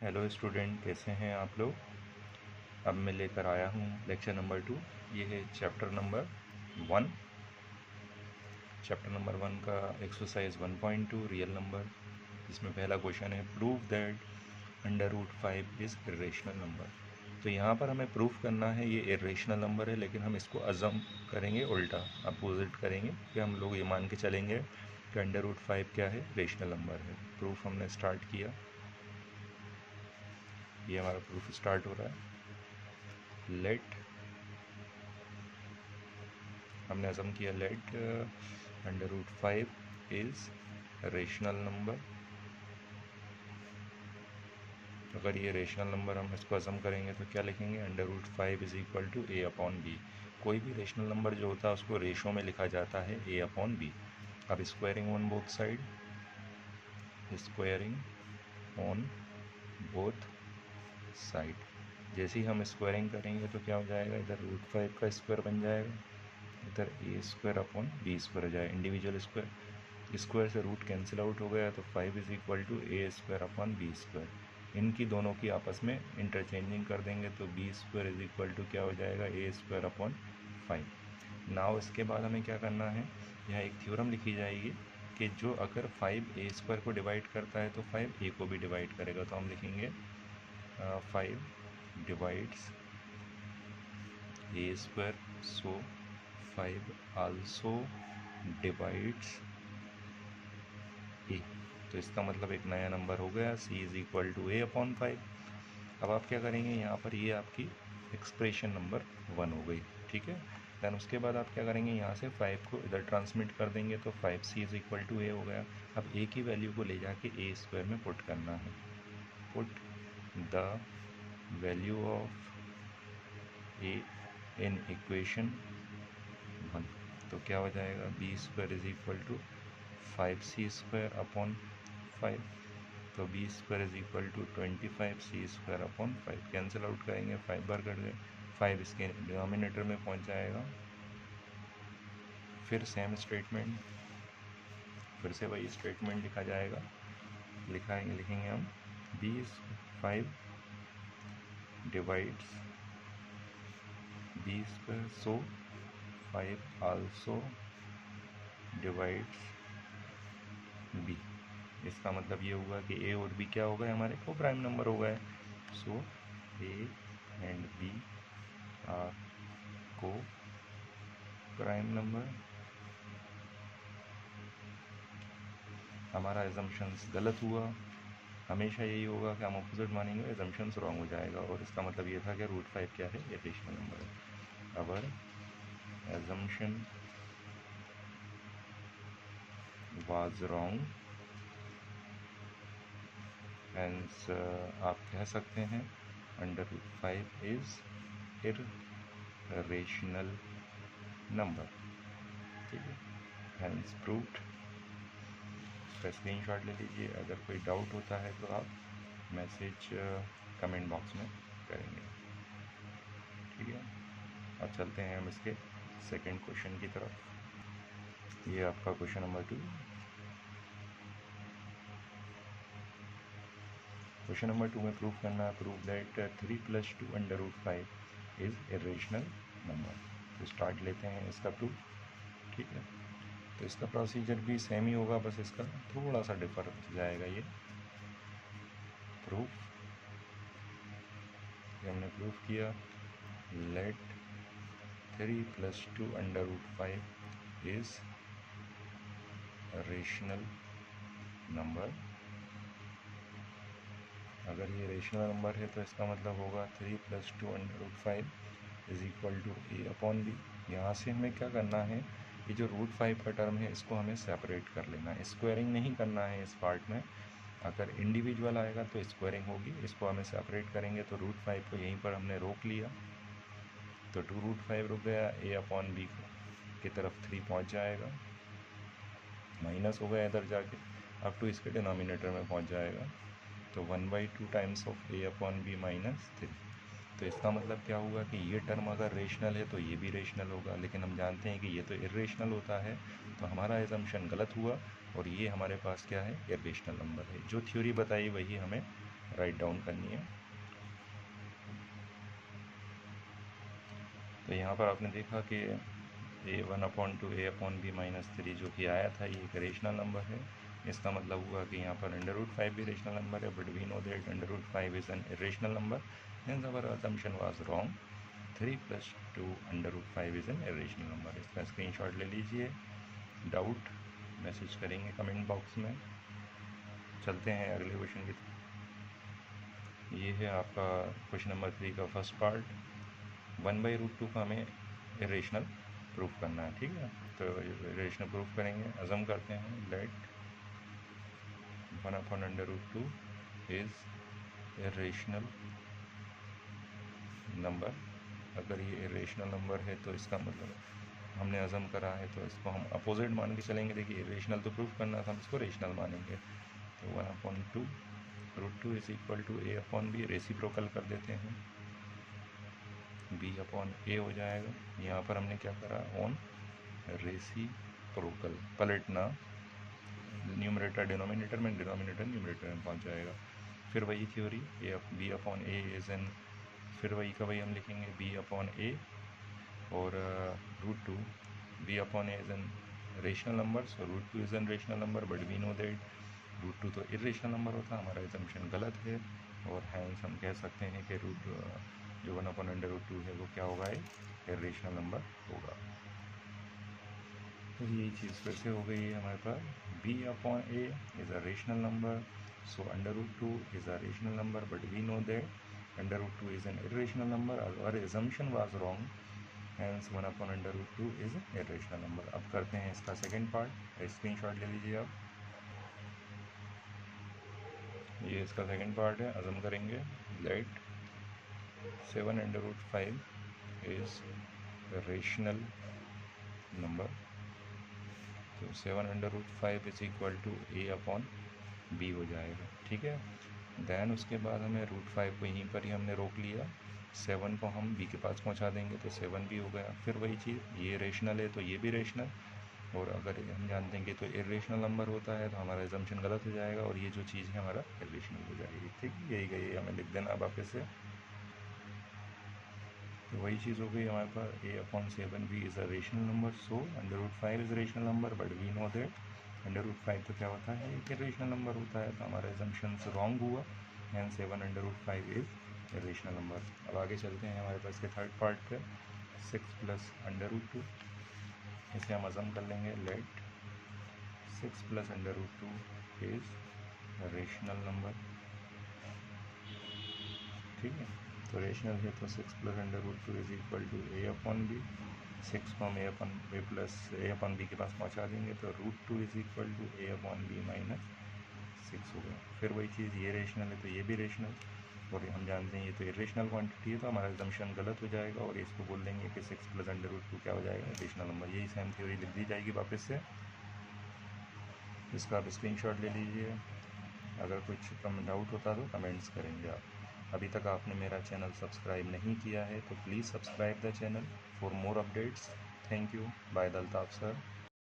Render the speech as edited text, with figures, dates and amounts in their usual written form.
Hello student, कैसे हैं आप लोग। अब मैं लेकर आया हूँ लेक्चर नंबर 2। ये है चैप्टर नंबर 1। चैप्टर नंबर 1 का एक्सरसाइज 1.2 रियल नंबर, जिसमें पहला क्वेश्चन है prove that √5 is irrational number. तो यहाँ पर हमें प्रूफ करना है ये इरेशनल नंबर है, लेकिन हम इसको अज़म करेंगे, उल्टा अपोजिट करेंगे कि हम लोग ये मान के चलेंगे कि √5 क्या है, रेशनल नंबर है। प्रूफ हमने स्टार्ट किया, ये हमारा प्रूफ स्टार्ट हो रहा है। लेट, हमने असम किया लेट √5 इज़ रेशनल नंबर। अगर ये रेशनल नंबर हम इसको असम करेंगे तो क्या लिखेंगे, √5 इज़ इक्वल टू a/b। कोई भी रेशनल नंबर जो होता है उसको रेशो में लिखा जाता है a/b। अब squaring on both side, squaring on both side. जैसे ही हम स्क्वायरिंग करेंगे तो क्या हो जाएगा, इधर √5 का स्क्वायर बन जाएगा, इधर a² / b² हो जाएगा। इंडिविजुअल स्क्वायर से रूट कैंसिल आउट हो गया, तो 5 is equal to a² / b²। इनकी दोनों की आपस में इंटरचेंजिंग कर देंगे तो b² इज़ इक्वल टू क्या हो जाएगा, a² / 5। नाउ इसके बाद हमें क्या करना है, यहाँ एक थ्योरम लिखी जाएगी कि जो अगर 5 a² को डिवाइड करता है तो 5 a को भी डिवाइड करेगा। तो हम लिखेंगे 5 डिवाइड्स a², सो 5 आल्सो डिवाइड्स ए। तो इसका मतलब एक नया नंबर हो गया, c is equal to a/5। अब आप क्या करेंगे, यहाँ पर ये आपकी एक्सप्रेशन नंबर 1 हो गई, ठीक है। दैन उसके बाद आप क्या करेंगे, यहाँ से 5 को इधर ट्रांसमिट कर देंगे तो 5c is equal to a हो गया। अब a की वैल्यू को ले जाके a² में पुट करना है। Put the value of a in equation 1। तो क्या हो जाएगा, b² is equal to 5c² / 5। तो b² is equal to 25c² / 5। Cancel out करेंगे, 5 बार कर गए, 5 इसके डिनोमिनेटर में पहुंच जाएगा। फिर सेम स्टेटमेंट, फिर से वही स्टेटमेंट लिखा जाएगा, लिखेंगे हम b5 डिवाइड्स b², सो 5 आल्सो डिवाइड्स b। इसका मतलब ये हुआ कि a और b क्या हो गए, हमारे को प्राइम नंबर हो गए। सो a एंड b आर को प्राइम नंबर। हमारा एजम्पशंस गलत हुआ, हमेशा यही होगा कि हम अपोजिट मानेंगे, एजम्पशंस रॉन्ग हो जाएगा। और इसका मतलब ये था कि √5 क्या है, इरेशनल नंबर है। अवर एजम्पशन वाज रॉन्ग, हेंस आप कह सकते हैं √5 इज़ इरेशनल नंबर, ठीक है। Hence proved. इसका स्क्रीनशॉट ले लीजिए। अगर कोई डाउट होता है तो आप मैसेज कमेंट बॉक्स में करेंगे, ठीक है। अब चलते हैं हम इसके सेकंड क्वेश्चन की तरफ। ये आपका क्वेश्चन नंबर 2। क्वेश्चन नंबर 2 में प्रूफ करना है, prove that 3 + 2 √5 is irrational number. तो स्टार्ट लेते हैं इसका प्रूफ, ठीक है। तो इसका प्रोसीजर भी सेम ही होगा, बस इसका थोड़ा सा डिफर हो जाएगा। ये प्रूफ, ये हमने प्रूफ किया, लेट 3 + 2 √5 इज़ रेशनल नंबर। अगर ये रेशनल नंबर है तो इसका मतलब होगा 3 + 2 √5 इज़ इक्वल टू a/b। यहाँ से हमें क्या करना है, ये जो √5 का टर्म है इसको हमें सेपरेट कर लेना है, स्क्वायरिंग नहीं करना है इस पार्ट में। अगर इंडिविजुअल आएगा तो स्क्वायरिंग होगी, इसको हमें सेपरेट करेंगे। तो √5 को यहीं पर हमने रोक लिया, तो 2√5 रुक गया, a/b की तरफ 3 पहुँच जाएगा, माइनस हो गया इधर जाके, अब 2 इसके डिनोमिनेटर में पहुँच जाएगा। तो 1/2 टाइम्स ऑफ a/b - 3। तो इसका मतलब क्या हुआ कि ये टर्म अगर रेशनल है तो ये भी रेशनल होगा, लेकिन हम जानते हैं कि ये तो इरेशनल होता है, तो हमारा एजम्पशन गलत हुआ और ये हमारे पास क्या है, इरेशनल नंबर है। जो थ्योरी बताई वही हमें राइट डाउन करनी है। तो यहाँ पर आपने देखा कि a1/2 a/b-3 जो कि आया था, ये एक रेशनल नंबर है। इसका मतलब हुआ कि यहाँ पर √5 भी रेशनल नंबर है, but we know that √5 is an irrational number, hence our assumption was wrong. 3 + 2 √5 is an irrational number. इसका स्क्रीनशॉट ले लीजिए, डाउट मैसेज करेंगे कमेंट बॉक्स में। चलते हैं अगले क्वेश्चन की तरफ। ये है आपका क्वेश्चन नंबर 3 का फर्स्ट पार्ट। 1/√2 का हमें इरेशनल प्रूफ करना है, ठीक है। तो इरेशनल प्रूफ करेंगे, अज़म करते हैं लेट 1/√2 इज़ इरेशनल नंबर। अगर ये इरेशनल नंबर है तो इसका मतलब हमने अज़म करा है, तो इसको हम अपोजिट मान के चलेंगे। देखिए इरेशनल तो प्रूफ करना था, हम इसको रेशनल मानेंगे। तो 1/2 is equal to a/b, reciprocal कर देते हैं, b/a हो जाएगा। यहाँ पर हमने क्या करा, ऑन रेसिप्रोकल पलटना, न्यूमरेटर डिनोमिनेटर में, डिनोमिनेटर न्यूमरेटर में पहुँच जाएगा। फिर वही थ्योरी, b/a इज़ एन, फिर वही का वही हम लिखेंगे b/a और √2, b/a is an rational number, so √2 is an rational number, but we know that √2 तो इरेशनल नंबर होता है, हमारा एजम्पशन गलत है, और हैंस हम कह सकते हैं कि जो 1/√2 है वो क्या होगा, एक इरेशनल नंबर होगा। तो यही चीज़ फिर से हो गई है हमारे पास, b/a is a rational number, so √2 is a rational number, but we know that √2 is an irrational number, और assumption was wrong, hence 1/√2 is irrational number. अब करते हैं इसका सेकेंड पार्ट, स्क्रीनशॉट ले लीजिए आप। ये इसका सेकेंड पार्ट है, अज़म करेंगे लेट 7/5 इज़ रेशनल नंबर। तो 7/5 इज़ इक्वल टू a/b हो जाएगा, ठीक है। दैन उसके बाद हमें √5 को यहीं पर ही हमने रोक लिया, 7 को हम b के पास पहुंचा देंगे तो 7 भी हो गया। फिर वही चीज़, ये रेशनल है तो ये भी रेशनल, और अगर हम जानते हैं कि तो इरेशनल नंबर होता है तो हमारा एजम्पशन गलत हो जाएगा, और ये जो चीज़ है हमारा इरेशनल हो जाएगी, ठीक है। यही गई हमें लिख देना वापस से। तो वही चीज़ हो गई हमारे पास, a/7b is a rational number, so √5 is rational number, but we know that √5 तो क्या होता है, एक इरेशनल नंबर होता है, तो हमारा एजम्पशन रॉन्ग हुआ, हैंस 7/5 इज़ इरेशनल नंबर। अब आगे चलते हैं हमारे पास के थर्ड पार्ट पे, 6 + √2, इसे हम अज़म कर लेंगे लेट 6 + √2 इज़ रेशनल नंबर, ठीक है। तो रेशनल है तो 6 + √2 इज़ इक्वल टू a/b, 6 को हम a/b के पास पहुंचा देंगे तो √2 इज़ इक्वल टू a/b - 6 हो गया। फिर वही चीज़, ये रेशनल है तो ये भी रेशनल, और हम जानते हैं ये तो इरेशनल क्वांटिटी है, तो हमारा एजम्पशन गलत हो जाएगा, और इसको बोल देंगे कि 6 + √2 क्या हो जाएगा, रेशनल नंबर। यही सेम थ्योरी लिख दी जाएगी वापस से। इसका आप स्क्रीनशॉट ले लीजिए, अगर कुछ डाउट होता तो कमेंट्स करेंगे आप। अभी तक आपने मेरा चैनल सब्सक्राइब नहीं किया है तो please subscribe the channel for more updates. Thank you, by the Altaf sir.